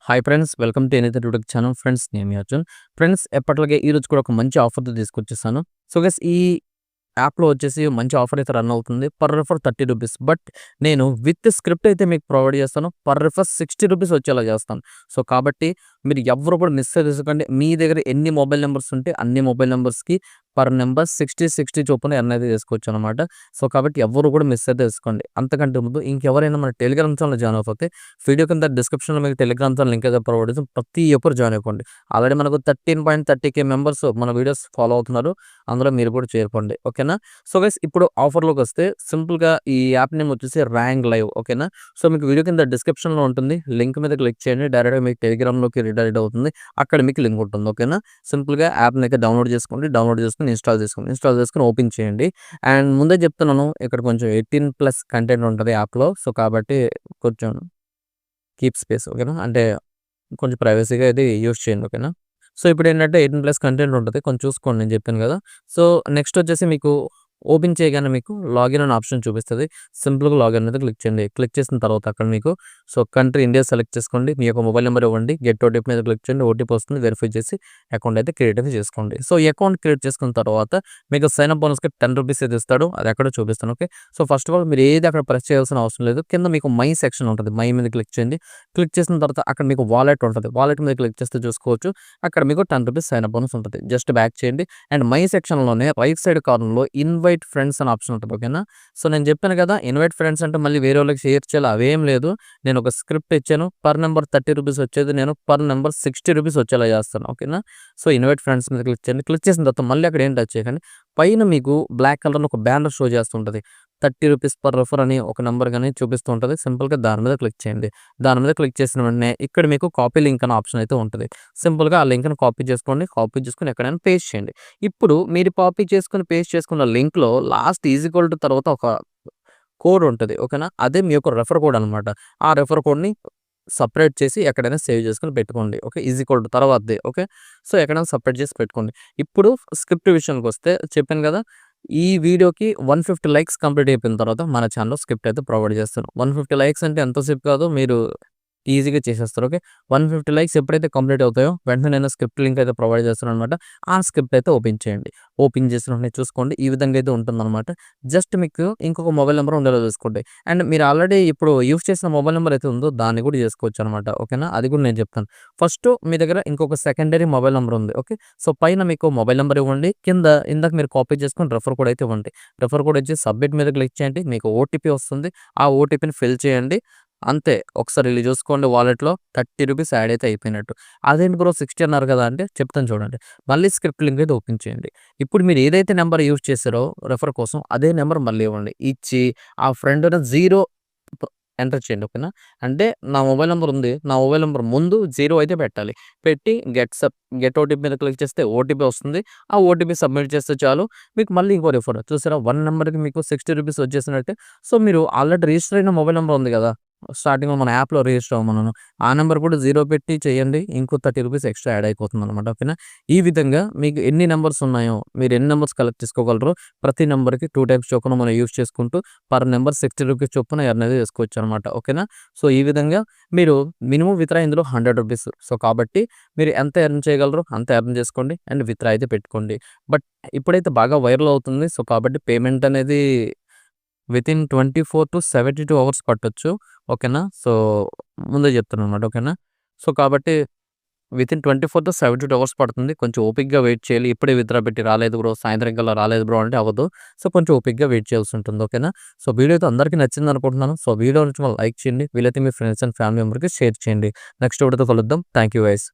Hi friends, welcome to another YouTube channel. Friends, నేను మీ Arjun. Friends, ఎప్పటిలాగే ఈరోజు కూడా ఒక మంచి ఆఫర్‌తో తీసుకొచ్చేసాను. సో, గైస్, ఈ యాప్‌లో వచ్చేసి మంచి ఆఫర్ అయితే రన్ అవుతుంది. పర్ రెఫర్ రూ. 30. బట్ నేను విత్ స్క్రిప్ట్ అయితే మీకు ప్రొవైడ్ చేస్తాను. పర్ రెఫర్ రూ. 60 వచ్చేలా చేస్తాను. సో, కాబట్టి మీరు ఎవ్వరు కూడా మిస్ చేసుకోకండి. మీ దగ్గర ఎన్ని మొబైల్ నంబర్స్ ఉంటే అన్ని మొబైల్ నంబర్స్‌కి పర్ నంబర్ 60 చొప్పున ఎర్న్ అయితే చేసుకోవచ్చనమాట. సో, కాబట్టి ఎవ్వరు కూడా మిస్ అయితే చేసుకోండి. అంతకంటే ముందు ఇంకెవరైనా మన టెలిగ్రామ్ ఛానెల్‌లో జాయిన్ అవ్వకపోతే వీడియో కింద డిస్క్రిప్షన్‌లో మీకు టెలిగ్రామ్ ఛానల్ లింక్ అయితే ప్రొవైడ్ చేస్తాం. ప్రతి ఒక్కరు జాయిన్ అవ్వండి. ఆల్రెడీ మనకు 13.30K మెంబర్స్ మన వీడియోస్ ఫాలో అవుతున్నారు. అందులో మీరు కూడా చేరుకోండి. ఓకేనా? సో, గైస్, ఇప్పుడు ఆఫర్‌లోకొస్తే సింపుల్‌గా ఈ యాప్ నేమ్ వచ్చేసి ర్యాంక్ లైవ్. ఓకేనా? సో, మీకు వీడియో కింద డిస్క్రిప్షన్‌లో ఉంటుంది. లింక్ మీద క్లిక్ చేయండి. డైరెక్ట్‌గా మీకు టెలిగ్రామ్‌లోకి రీడైరెక్ట్ అవుతుంది. అక్కడ మీకు లింక్ ఉంటుంది. ఓకేనా? సింపుల్‌గా యాప్‌ని అయితే డౌన్లోడ్ చేసుకోండి. డౌన్లోడ్ చేసుకొని ఇన్‌స్టాల్ చేసుకొని ఓపెన్ చేయండి. అండ్ ముందే చెప్తున్నాను, ఇక్కడ కొంచెం 18+ కంటెంట్ ఉంటది యాప్‌లో. సో, కాబట్టి కొంచెం కీప్ స్పేస్. ఓకేనా? అంటే కొంచెం ప్రైవసీగా అయితే యూజ్ చేయండి. ఓకేనా? సో, ఇప్పుడేంటంటే 18+ కంటెంట్ ఉంటది. కొంచెం చూసుకోండి, నేను చెప్పాను కదా! సో, నెక్స్ట్ వచ్చేసి మీకు ఓపెన్ చేయగానే మీకు లాగిన్ అనే ఆప్షన్ చూపిస్తది. సింపుల్‌గా లాగిన్ మీద క్లిక్ చేయండి. క్లిక్ చేసిన తర్వాత అక్కడ మీకు కంట్రీ ఇండియా సెలెక్ట్ చేసుకోండి. మీ యొక్క మొబైల్ నెంబర్ ఇవ్వండి. గెట్ ఓటీపీ మీద క్లిక్ చేయండి. ఓటీపీ వస్తుంది. వెరిఫై చేసి అకౌంట్ అయితే క్రియేట్ అయితే చేసుకోండి. సో, ఈ అకౌంట్ క్రియేట్ చేసుకున్న తర్వాత మీకు సైన్ అప్ బోనస్‌గా రూ. 10 అయితే ఇస్తాడు. అది ఎక్కడో చూపిస్తాను. Okay. So, first of all మీరు ఏది అక్కడ ప్రెస్ చేయాల్సిన అవసరం లేదు. కింద మీకు మై సెక్షన్ ఉంటది. మై మీద క్లిక్ చేయండి. క్లిక్ చేసిన తర్వాత అక్కడ మీకు వాలెట్ ఉంటది. వాలెట్ మీద క్లిక్ చేస్తే చూసుకోవచ్చు. అక్కడ మీకు రూ. 10 సైన్ అప్ బోనస్ ఉంటది. జస్ట్ బ్యాక్ చేయండి. అండ్ మై సెక్షన్‌లోనే రైట్ సైడ్ కార్నర్‌లో ఇన్వైట్ ఫ్రెండ్స్ అనే ఆప్షన్ ఉంటది. ఓకేనా? సో, నేను చెప్పాను కదా! ఇన్వైట్ ఫ్రెండ్స్ అంటే మళ్ళీ వేరే వాళ్ళకి షేర్ చేయాలి అవేం లేదు. నేను ఒక స్క్రిప్ట్ ఇచ్చాను. పర్ నంబర్ రూ. 30 వచ్చేది నేను పర్ నంబర్ రూ. 60 వచ్చేలా చేస్తాను. ఓకేనా? సో, ఇన్వైట్ ఫ్రెండ్స్ మీద క్లిక్ చేయండి. క్లిక్ చేసిన తర్వాత మళ్ళీ అక్కడ ఏం టచ్ చేయకండి. పైన మీకు బ్లాక్ కలర్‌లో ఒక బ్యానర్ షో చేస్తుంటది. రూ. 30 పర్ రెఫర్ అని ఒక నంబర్ గాని చూపిస్తూ ఉంటది. సింపుల్‌గా దాని మీద క్లిక్ చేయండి. దాని మీద క్లిక్ చేసిన వెంటనే ఇక్కడ మీకు కాపీ లింక్ అనే ఆప్షన్ అయితే ఉంటది. సింపుల్‌గా ఆ లింక్‌ని కాపీ చేసుకోండి. కాపీ చేసుకొని ఎక్కడైనా పేస్ట్ చేయండి. ఇప్పుడు మీరు కాపీ చేసుకొని పేస్ట్ చేసుకున్న లింక్‌లో లాస్ట్ ఈజ్ ఈక్వల్ టు తర్వాత ఒక కోడ్ ఉంటది. ఓకేనా? అదే మీ యొక్క రెఫర్ కోడ్ అనమాట. ఆ రెఫర్ కోడ్‌ని సెపరేట్ చేసి ఎక్కడైనా సేవ్ చేసుకొని పెట్టుకోండి. ఓకే. ఈజ్ ఈక్వల్ టు తర్వాతది. ఓకే. సో, ఎక్కడైనా సెపరేట్ చేసి పెట్టుకోండి. ఇప్పుడు స్క్రిప్ట్ విషయానికొస్తే చెప్పాను కదా! ఈ వీడియోకి 150 లైక్స్ కంప్లీట్ అయిపోయిన తర్వాత మన ఛానెల్‌లో స్క్రిప్ట్ అయితే ప్రొవైడ్ చేస్తాను. 150 లైక్స్ అంటే ఎంతసేపు కాదు, మీరు ఈజీగా చేసేస్తారు. ఓకే. 150 లైక్స్ ఎప్పుడైతే కంప్లీట్ అవుతాయో వెంటనే నేను స్క్రిప్ట్ లింక్ అయితే ప్రొవైడ్ చేస్తాననమాట. ఆ స్క్రిప్ట్ అయితే ఓపెన్ చేయండి. ఓపెన్ చేసిన వెంటనే చూసుకోండి. ఈ విధంగా అయితే ఉంటుందనమాట. జస్ట్ మీకు ఇంకొక మొబైల్ నెంబర్ ఉండేలా చూసుకోండి. అండ్ మీరు ఆల్రెడీ ఇప్పుడు యూజ్ చేసిన మొబైల్ నెంబర్ అయితే ఉందో దాన్ని కూడా చేసుకోవచ్చనమాట. ఓకేనా? అది కూడా నేను చెప్తాను. ఫస్ట్ మీ దగ్గర ఇంకొక సెకండరీ మొబైల్ నెంబర్ ఉంది. ఓకే. సో, పైన మీకు మొబైల్ నెంబర్ ఇవ్వండి. కింద ఇందాక మీరు కాపీ చేసుకొని రెఫర్ కోడ్ అయితే ఇవ్వండి. రెఫర్ కోడ్ ఇచ్చి సబ్మిట్ మీద క్లిక్ చేయండి. మీకు ఓటీపీ వస్తుంది. ఆ ఓటీపీని ఫిల్ చేయండి. అంతే. ఒకసారి ఎళ్లి చూసుకోండి వాలెట్‌లో రూ. 30 యాడ్ అయితే అయిపోయినట్టు. అదేంటి బ్రో 60 అన్నారు కదా! అంటే చెప్తాను చూడండి. మళ్ళీ స్క్రిప్ట్ లింక్ అయితే ఓపెన్ చేయండి. ఇప్పుడు మీరు ఏదైతే నంబర్ యూజ్ చేసారో రెఫర్ కోసం అదే నంబర్ మళ్ళీ ఇవ్వండి. ఇచ్చి ఆ ఫ్రెండ్‌న 0 ప్ ఎంటర్ చేయండి. ఓకేనా? అంటే నా మొబైల్ నంబర్ ఉంది. నా మొబైల్ నంబర్ ముందు 0 అయితే పెట్టాలి. పెట్టి గెట్ ఓటీపీ మీద క్లిక్ చేస్తే ఓటీపీ వస్తుంది. ఆ ఓటీపీ సబ్మిట్ చేస్తే చాలు. మీకు మళ్ళీ ఇంకో రెఫర్ చూసారా? 1 నంబర్‌కి మీకు రూ. 60 వచ్చేసినట్టే. సో, మీరు ఆల్రెడీ రిజిస్టర్ అయిన మొబైల్ నంబర్ ఉంది కదా! స్టార్టింగ్‌లో మన యాప్‌లో రిజిస్టర్ అవ్వమన్నాను. ఆ నంబర్ కూడా 0 పెట్టి చేయండి. ఇంకో రూ. 30 ఎక్స్‌ట్రా యాడ్ అయిపోతుందనమాట. ఓకేనా? ఈ విధంగా మీకు ఎన్ని నంబర్స్ ఉన్నాయో, మీరు ఎన్ని నంబర్స్ కలెక్ట్ చేసుకోగలరో ప్రతి నంబర్‌కి 2 టైమ్స్ చొప్పున మనం యూజ్ చేసుకుంటూ పర్ నంబర్ రూ. 60 చొప్పున ఎర్న్ అనేది చేసుకోవచ్చనమాట. ఓకేనా? సో, ఈ విధంగా మీరు మినిమమ్ విత్‌డ్రా ఇందులో రూ. 100. సో, కాబట్టి మీరు ఎంత ఎర్న్ చేయగలరో అంత ఎర్న్ చేసుకోండి. అండ్ విత్‌డ్రా అయితే పెట్టుకోండి. బట్ ఇప్పుడైతే బాగా వైరల్ అవుతుంది. సో, కాబట్టి పేమెంట్ అనేది వితిన్ 24-72 అవర్స్ పట్టొచ్చు. ఓకేనా? సో, ముందే చెప్తున్నానన్నమాట. ఓకేనా? సో, కాబట్టి వితిన్ 24-72 అవర్స్ పడుతుంది. కొంచెం ఓపికగా వెయిట్ చేయాలి. ఇప్పుడే విత్‌డ్రా పెట్టి రాలేదు బ్రో, సాయంత్రం కల్లా రాలేదు బ్రో అంటే అవ్వదు. సో, కొంచెం ఓపికగా వెయిట్ చేయాల్సి ఉంటుంది. ఓకేనా? సో, వీడియో అయితే అందరికీ నచ్చిందనుకుంటున్నాను. సో, వీడియో నచ్చితే లైక్ చేయండి. వీలైతే మీ ఫ్రెండ్స్ అండ్ ఫ్యామిలీ మెంబర్‌కి షేర్ చేయండి. నెక్స్ట్ వీడియోతో కలుద్దాం. Thank you guys.